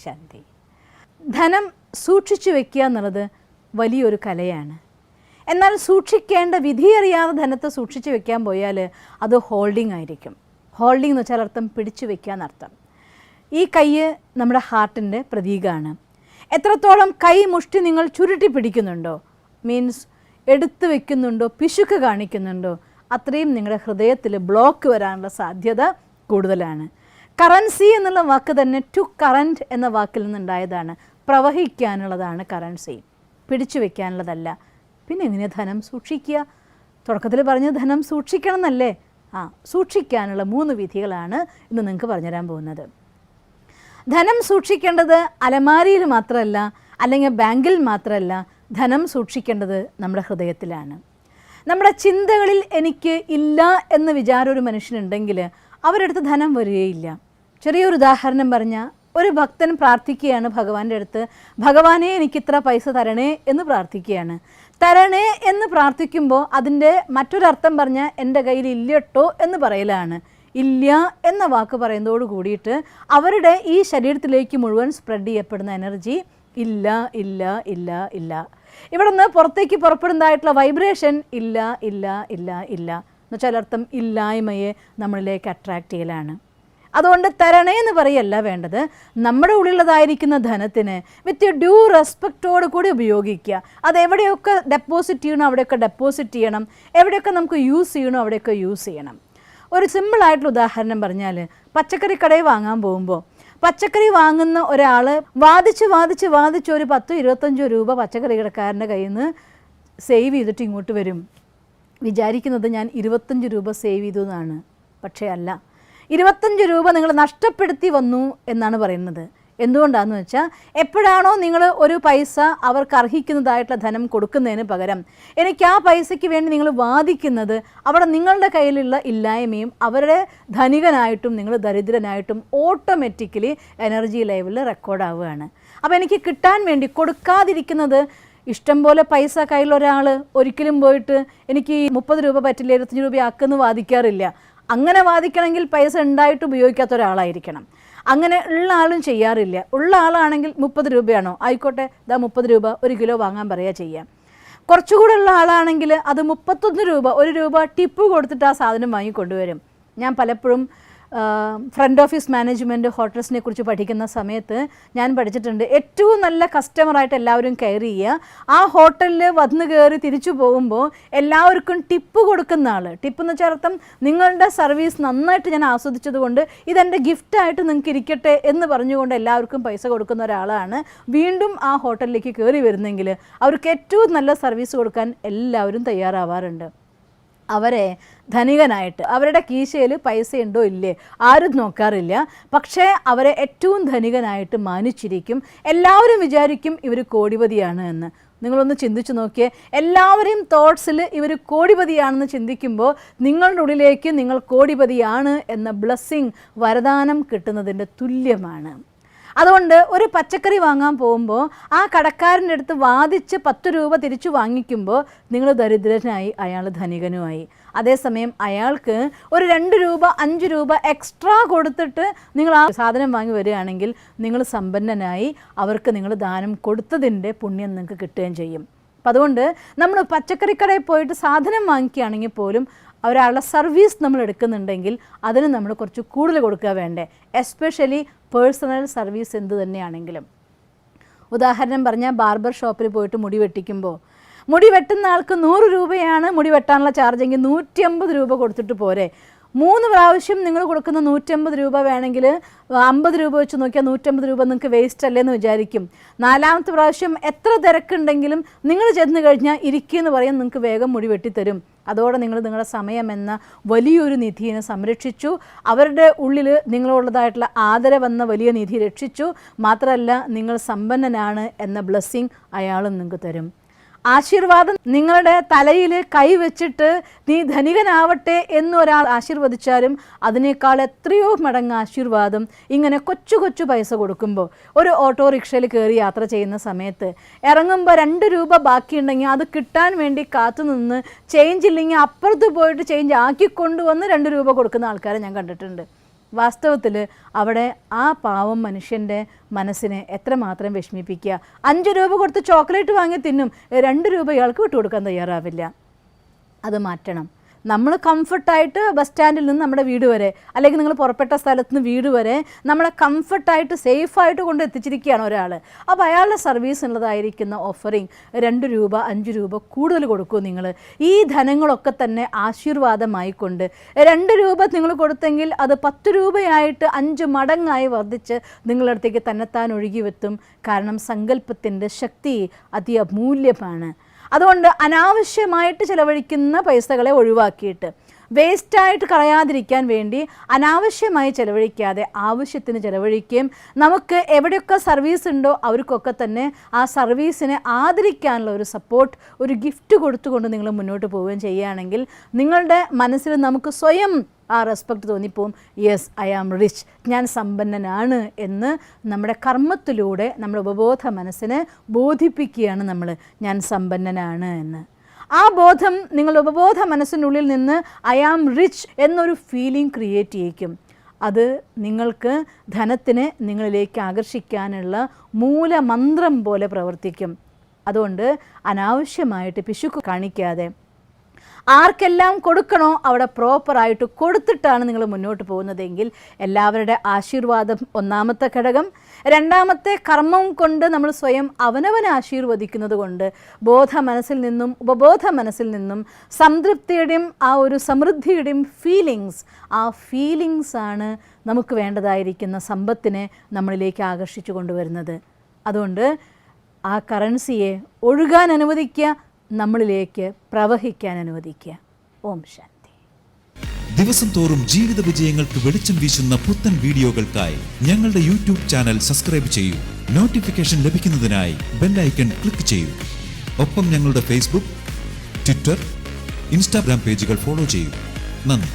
ശാന്തി. ധനം സൂക്ഷിച്ചു വെക്കുക എന്നുള്ളത് വലിയൊരു കലയാണ്. എന്നാൽ സൂക്ഷിക്കേണ്ട വിധിയറിയാതെ ധനത്തെ സൂക്ഷിച്ചു വെക്കാൻ പോയാൽ അത് ഹോൾഡിംഗ് ആയിരിക്കും. ഹോൾഡിംഗ് എന്ന് വെച്ചാൽ അർത്ഥം പിടിച്ചു വെക്കുക എന്നർത്ഥം. ഈ കൈ നമ്മുടെ ഹാർട്ടിൻ്റെ പ്രതീകമാണ്. എത്രത്തോളം കൈ മുഷ്ടി നിങ്ങൾ ചുരുട്ടി പിടിക്കുന്നുണ്ടോ, മീൻസ് എടുത്തു വെക്കുന്നുണ്ടോ, പിശുക്ക് കാണിക്കുന്നുണ്ടോ, അത്രയും നിങ്ങളുടെ ഹൃദയത്തിൽ ബ്ലോക്ക് വരാനുള്ള സാധ്യത കൂടുതലാണ്. കറൻസി എന്നുള്ള വാക്ക് തന്നെ ടു കറൻറ്റ് എന്ന വാക്കിൽ നിന്നുണ്ടായതാണ്. പ്രവഹിക്കാനുള്ളതാണ് കറൻസി, പിടിച്ചു വെക്കാനുള്ളതല്ല. പിന്നെ എങ്ങനെ ധനം സൂക്ഷിക്കുക? തുടക്കത്തിൽ പറഞ്ഞ ധനം സൂക്ഷിക്കണം എന്നല്ലേ? സൂക്ഷിക്കാനുള്ള 3 വിധികളാണ് ഇന്ന് നിങ്ങൾക്ക് പറഞ്ഞുതരാൻ പോകുന്നത്. ധനം സൂക്ഷിക്കേണ്ടത് അലമാരിയിൽ മാത്രമല്ല, അല്ലെങ്കിൽ ബാങ്കിൽ മാത്രമല്ല. ധനം സൂക്ഷിക്കേണ്ടത് നമ്മുടെ ഹൃദയത്തിലാണ്. നമ്മുടെ ചിന്തകളിൽ എനിക്ക് ഇല്ല എന്ന് വിചാരം ഒരു മനുഷ്യനുണ്ടെങ്കിൽ അവരടുത്ത് ധനം വരികയില്ല. ചെറിയൊരു ഉദാഹരണം പറഞ്ഞാൽ, ഒരു ഭക്തൻ പ്രാർത്ഥിക്കുകയാണ് ഭഗവാന്റെ അടുത്ത്, ഭഗവാനെ എനിക്കിത്ര പൈസ തരണേ എന്ന് പ്രാർത്ഥിക്കുകയാണ്. തരണേ എന്ന് പ്രാർത്ഥിക്കുമ്പോൾ അതിൻ്റെ മറ്റൊരർത്ഥം പറഞ്ഞാൽ എൻ്റെ കയ്യിൽ ഇല്ലട്ടോ എന്ന് പറയലാണ്. ഇല്ല എന്ന വാക്ക് പറയുന്നതോട് കൂടിയിട്ട് അവരുടെ ഈ ശരീരത്തിലേക്ക് മുഴുവൻ സ്പ്രെഡ് ചെയ്യപ്പെടുന്ന എനർജി ഇല്ല ഇല്ല ഇല്ല ഇല്ല. ഇവിടെ നിന്ന് പുറത്തേക്ക് പുറപ്പെടുന്നതായിട്ടുള്ള വൈബ്രേഷൻ ഇല്ല ഇല്ല ഇല്ല ഇല്ല എന്ന് വെച്ചാൽ അർത്ഥം ഇല്ലായ്മയെ നമ്മളിലേക്ക് അട്രാക്റ്റ് ചെയ്യലാണ്. അതുകൊണ്ട് തരണേ എന്ന് പറയല്ല വേണ്ടത്. നമ്മുടെ ഉള്ളിലുള്ളതായിരിക്കുന്ന ധനത്തിന് വിത്ത് ഡ്യൂ റെസ്പെക്റ്റോട് കൂടി ഉപയോഗിക്കുക. അത് എവിടെയൊക്കെ ഡെപ്പോസിറ്റ് ചെയ്യണം അവിടെയൊക്കെ ഡെപ്പോസിറ്റ് ചെയ്യണം, എവിടെയൊക്കെ നമുക്ക് യൂസ് ചെയ്യണോ അവിടെയൊക്കെ യൂസ് ചെയ്യണം. ഒരു സിമ്പിളായിട്ടുള്ള ഉദാഹരണം പറഞ്ഞാൽ, പച്ചക്കറി കടയിൽ വാങ്ങാൻ പോകുമ്പോൾ പച്ചക്കറി വാങ്ങുന്ന ഒരാൾ വാദിച്ച് ഒരു 10-25 രൂപ പച്ചക്കറി കടക്കാരൻ്റെ കയ്യിൽ നിന്ന് സേവ് ചെയ്തിട്ട് ഇങ്ങോട്ട് വരും. വിചാരിക്കുന്നത് ഞാൻ 25 രൂപ സേവ് ചെയ്തു എന്നാണ്. പക്ഷേ അല്ല, 25 രൂപ നിങ്ങൾ നഷ്ടപ്പെടുത്തി വന്നു എന്നാണ് പറയുന്നത്. എന്തുകൊണ്ടാണെന്ന് വെച്ചാൽ, എപ്പോഴാണോ നിങ്ങൾ ഒരു പൈസ അവർക്ക് അർഹിക്കുന്നതായിട്ടുള്ള ധനം കൊടുക്കുന്നതിന് പകരം എനിക്ക് ആ പൈസയ്ക്ക് വേണ്ടി നിങ്ങൾ വാദിക്കുന്നത്, അവിടെ നിങ്ങളുടെ കയ്യിലുള്ള ഇല്ലായ്മയും അവരുടെ ധനികനായിട്ടും നിങ്ങൾ ദരിദ്രനായിട്ടും ഓട്ടോമാറ്റിക്കലി എനർജി ലെവലിൽ റെക്കോർഡാവുകയാണ്. അപ്പോൾ എനിക്ക് കിട്ടാൻ വേണ്ടി കൊടുക്കാതിരിക്കുന്നത്, ഇഷ്ടം പോലെ പൈസ കയ്യിലൊരാൾ ഒരിക്കലും പോയിട്ട് എനിക്ക് 30 രൂപ പറ്റില്ല 25 രൂപ ആക്കുമെന്ന് വാദിക്കാറില്ല. അങ്ങനെ വാദിക്കണമെങ്കിൽ പൈസ ഉണ്ടായിട്ട് ഉപയോഗിക്കാത്ത ഒരാളായിരിക്കണം. അങ്ങനെ ഉള്ള ആളും ചെയ്യാറില്ല. ഉള്ള ആളാണെങ്കിൽ 30 രൂപയാണോ ആയിക്കോട്ടെ, 30 രൂപ 1 കിലോ വാങ്ങാൻ പറയുക ചെയ്യാം. കുറച്ചുകൂടെ ഉള്ള ആളാണെങ്കിൽ അത് 31 രൂപ 1 രൂപ ടിപ്പ് കൊടുത്തിട്ട് ആ സാധനം വാങ്ങിക്കൊണ്ടുവരും. ഞാൻ പലപ്പോഴും ഫ്രണ്ട് ഓഫീസ് മാനേജ്മെൻറ്റ് ഹോട്ടൽസിനെ കുറിച്ച് പഠിക്കുന്ന സമയത്ത് ഞാൻ പഠിച്ചിട്ടുണ്ട്, ഏറ്റവും നല്ല കസ്റ്റമറായിട്ട് എല്ലാവരും കെയർ ചെയ്യുക. ആ ഹോട്ടലിൽ വന്ന് കയറി തിരിച്ചു പോകുമ്പോൾ എല്ലാവർക്കും ടിപ്പ് കൊടുക്കുന്ന ആൾ, ടിപ്പ് എന്ന് വെച്ചാൽ അർത്ഥം നിങ്ങളുടെ സർവീസ് നന്നായിട്ട് ഞാൻ ആസ്വദിച്ചത് കൊണ്ട് ഇതെൻ്റെ ഗിഫ്റ്റായിട്ട് നിങ്ങൾക്ക് ഇരിക്കട്ടെ എന്ന് പറഞ്ഞുകൊണ്ട് എല്ലാവർക്കും പൈസ കൊടുക്കുന്ന ഒരാളാണ് വീണ്ടും ആ ഹോട്ടലിലേക്ക് കയറി വരുന്നെങ്കിൽ അവർക്ക് ഏറ്റവും നല്ല സർവീസ് കൊടുക്കാൻ എല്ലാവരും തയ്യാറാവാറുണ്ട്. അവരെ ധനികനായിട്ട്, അവരുടെ കീശയിൽ പൈസ ഉണ്ടോ ഇല്ലേ ആരും നോക്കാറില്ല. പക്ഷേ അവരെ ഏറ്റവും ധനികനായിട്ട് മാനിച്ചിരിക്കും. എല്ലാവരും വിചാരിക്കും ഇവർ കോടിപതിയാണ് എന്ന്. നിങ്ങളൊന്ന് ചിന്തിച്ചു നോക്കിയേ, എല്ലാവരെയും തോട്ട്സിൽ ഇവർ കോടിപതിയാണെന്ന് ചിന്തിക്കുമ്പോൾ നിങ്ങളുടെ ഉള്ളിലേക്ക് നിങ്ങൾ കോടിപതിയാണ് എന്ന ബ്ലെസ്സിങ്, വരദാനം കിട്ടുന്നതിൻ്റെ തുല്യമാണ്. അതുകൊണ്ട് ഒരു പച്ചക്കറി വാങ്ങാൻ പോകുമ്പോൾ ആ കടക്കാരൻ്റെ അടുത്ത് വാദിച്ച് 10 രൂപ തിരിച്ചു വാങ്ങിക്കുമ്പോൾ നിങ്ങൾ ദരിദ്രനായി, അയാൾ ധനികനുമായി. അതേസമയം അയാൾക്ക് ഒരു 2 രൂപ 5 രൂപ എക്സ്ട്രാ കൊടുത്തിട്ട് നിങ്ങൾ ആ സാധനം വാങ്ങി വരികയാണെങ്കിൽ നിങ്ങൾ സമ്പന്നനായി. അവർക്ക് നിങ്ങൾ ദാനം കൊടുത്തതിൻ്റെ പുണ്യം നിങ്ങൾക്ക് കിട്ടുകയും ചെയ്യും. അപ്പം അതുകൊണ്ട് നമ്മൾ പച്ചക്കറിക്കടയിൽ പോയിട്ട് സാധനം വാങ്ങിക്കുകയാണെങ്കിൽ പോലും ഒരാളുടെ സർവീസ് നമ്മൾ എടുക്കുന്നുണ്ടെങ്കിൽ അതിന് നമ്മൾ കുറച്ച് കൂടുതൽ കൊടുക്കുക വേണ്ടേ, എസ്പെഷ്യലി പേഴ്സണൽ സർവീസ് എന്ത് തന്നെയാണെങ്കിലും. ഉദാഹരണം പറഞ്ഞാൽ, ബാർബർ ഷോപ്പിൽ പോയിട്ട് മുടി വെട്ടിക്കുമ്പോൾ മുടി വെട്ടുന്ന ആൾക്ക് 100 രൂപയാണ് മുടി വെട്ടാനുള്ള ചാർജെങ്കിൽ 150 രൂപ കൊടുത്തിട്ട് പോരെ. 3 പ്രാവശ്യം നിങ്ങൾ കൊടുക്കുന്ന 150 രൂപ വേണമെങ്കിൽ 50 രൂപ വെച്ച് നോക്കിയാൽ 150 രൂപ നിങ്ങൾക്ക് വേസ്റ്റ് അല്ലേന്ന് വിചാരിക്കും. 4ാമത്തെ പ്രാവശ്യം എത്ര തിരക്കുണ്ടെങ്കിലും നിങ്ങൾ ചെന്ന് കഴിഞ്ഞാൽ ഇരിക്കുമെന്ന് പറയും, നിങ്ങൾക്ക് വേഗം മുടി വെട്ടിത്തരും. അതോടെ നിങ്ങൾ നിങ്ങളുടെ സമയമെന്ന വലിയൊരു നിധിയെ സംരക്ഷിച്ചു. അവരുടെ ഉള്ളിൽ നിങ്ങളുള്ളതായിട്ടുള്ള ആദരവെന്ന വലിയ നിധി രക്ഷിച്ചു. മാത്രമല്ല, നിങ്ങൾ സമ്പന്നനാണ് എന്ന ബ്ലെസ്സിങ് അയാളും നിങ്ങൾക്ക് തരും. ആശീർവാദം നിങ്ങളുടെ തലയിൽ കൈവച്ചിട്ട് നീ ധനികനാവട്ടെ എന്നൊരാൾ ആശീർവദിച്ചാലും അതിനേക്കാൾ എത്രയോ മടങ്ങ് ആശീർവാദം ഇങ്ങനെ കൊച്ചു കൊച്ചു പൈസ കൊടുക്കുമ്പോൾ. ഒരു ഓട്ടോറിക്ഷയിൽ കയറി യാത്ര ചെയ്യുന്ന സമയത്ത് ഇറങ്ങുമ്പോൾ 2 രൂപ ബാക്കിയുണ്ടെങ്കിൽ അത് കിട്ടാൻ വേണ്ടി കാത്തുനിന്ന് ചേഞ്ച് ഇല്ലെങ്കിൽ അപ്പുറത്ത് പോയിട്ട് ചേഞ്ച് ആക്കിക്കൊണ്ടുവന്ന് 2 രൂപ കൊടുക്കുന്ന ആൾക്കാരെ ഞാൻ കണ്ടിട്ടുണ്ട്. വാസ്തവത്തിൽ അവിടെ ആ പാവം മനുഷ്യൻ്റെ മനസ്സിനെ എത്രമാത്രം വിഷമിപ്പിക്കുക. 5 രൂപ കൊടുത്ത് ചോക്ലേറ്റ് വാങ്ങി തിന്നും, 2 രൂപ ഇയാൾക്ക് വിട്ടുകൊടുക്കാൻ തയ്യാറാവില്ല. അത് മാറ്റണം. നമ്മൾ കംഫർട്ടായിട്ട് ബസ് സ്റ്റാൻഡിൽ നിന്ന് നമ്മുടെ വീട് വരെ, അല്ലെങ്കിൽ നിങ്ങൾ പുറപ്പെട്ട സ്ഥലത്ത് നിന്ന് വീട് വരെ നമ്മളെ കംഫർട്ടായിട്ട് സേഫായിട്ട് കൊണ്ട് എത്തിച്ചിരിക്കുകയാണ് ഒരാൾ. അപ്പോൾ അയാളുടെ സർവീസ് ഉള്ളതായിരിക്കുന്ന ഓഫറിങ് 2 രൂപ 5 രൂപ കൂടുതൽ കൊടുക്കൂ നിങ്ങൾ. ഈ ധനങ്ങളൊക്കെ തന്നെ ആശീർവാദമായിക്കൊണ്ട് 2 രൂപ നിങ്ങൾ കൊടുത്തെങ്കിൽ അത് 10 രൂപയായിട്ട് 5 മടങ്ങായി വർദ്ധിച്ച് നിങ്ങളുടെ അടുത്തേക്ക് തന്നെത്താൻ ഒഴുകിവെത്തും. കാരണം സങ്കല്പത്തിൻ്റെ ശക്തി അതിഅമൂല്യമാണ്. അതുകൊണ്ട് അനാവശ്യമായിട്ട് ചിലവഴിക്കുന്ന പൈസകളെ ഒഴിവാക്കിയിട്ട് വേസ്റ്റായിട്ട് കളയാതിരിക്കാൻ വേണ്ടി അനാവശ്യമായി ചിലവഴിക്കാതെ ആവശ്യത്തിന് ചിലവഴിക്കുകയും നമുക്ക് എവിടെയൊക്കെ സർവീസ് ഉണ്ടോ അവർക്കൊക്കെ തന്നെ ആ സർവീസിനെ ആദരിക്കാനുള്ള ഒരു സപ്പോർട്ട്, ഒരു ഗിഫ്റ്റ് കൊടുത്തുകൊണ്ട് നിങ്ങൾ മുന്നോട്ട് പോവുകയും ചെയ്യുകയാണെങ്കിൽ നിങ്ങളുടെ മനസ്സിൽ നമുക്ക് സ്വയം ആ റെസ്പെക്റ്റ് തോന്നിപ്പോവും. യെസ്, ഐ ആം റിച്ച്, ഞാൻ സമ്പന്നനാണ് എന്ന് നമ്മുടെ കർമ്മത്തിലൂടെ നമ്മുടെ ഉപബോധ മനസ്സിനെ ബോധിപ്പിക്കുകയാണ് നമ്മൾ, ഞാൻ സമ്പന്നനാണ് എന്ന്. ആ ബോധം നിങ്ങളുടെ ഉപബോധ മനസ്സിനുള്ളിൽ നിന്ന് ഐ ആം റിച്ച് എന്നൊരു ഫീലിംഗ് ക്രിയേറ്റ് ചെയ്യിക്കും. അത് നിങ്ങൾക്ക് ധനത്തിനെ നിങ്ങളിലേക്ക് ആകർഷിക്കാനുള്ള മൂലമന്ത്രം പോലെ പ്രവർത്തിക്കും. അതുകൊണ്ട് അനാവശ്യമായിട്ട് പിശുക്ക് കാണിക്കാതെ ആർക്കെല്ലാം കൊടുക്കണോ അവിടെ പ്രോപ്പറായിട്ട് കൊടുത്തിട്ടാണ് നിങ്ങൾ മുന്നോട്ട് പോകുന്നതെങ്കിൽ എല്ലാവരുടെ ആശീർവാദം ഒന്നാമത്തെ ഘടകം. രണ്ടാമത്തെ കർമ്മം കൊണ്ട് നമ്മൾ സ്വയം അവനവനെ ആശീർവദിക്കുന്നത് കൊണ്ട് ബോധ മനസ്സിൽ നിന്നും ഉപബോധ മനസ്സിൽ നിന്നും സംതൃപ്തിയുടെയും ആ ഒരു സമൃദ്ധിയുടെയും ഫീലിങ്സ്, ആ ഫീലിങ്സാണ് നമുക്ക് വേണ്ടതായിരിക്കുന്ന സമ്പത്തിനെ നമ്മളിലേക്ക് ആകർഷിച്ചു കൊണ്ടുവരുന്നത്. അതുകൊണ്ട് ആ കറൻസിയെ ഒഴുകാൻ അനുവദിക്കുക, നമ്മളിലേക്ക് പ്രവഹിക്കാൻ അനുവദിക്കുക. ഓം ശാന്തി. ദിവസം തോറും ജീവിത വിജയങ്ങൾക്ക് വെളിച്ചം വീശുന്ന പുത്തൻ വീഡിയോകൾക്കായി ഞങ്ങളുടെ യൂട്യൂബ് ചാനൽ സബ്സ്ക്രൈബ് ചെയ്യൂ. നോട്ടിഫിക്കേഷൻ ലഭിക്കുന്നതിനായി ബെൽ ഐക്കൺ ക്ലിക്ക് ചെയ്യൂ. ഒപ്പം ഞങ്ങളുടെ ഫേസ്ബുക്ക്, ട്വിറ്റർ, ഇൻസ്റ്റാഗ്രാം പേജുകൾ ഫോളോ ചെയ്യൂ. നന്ദി.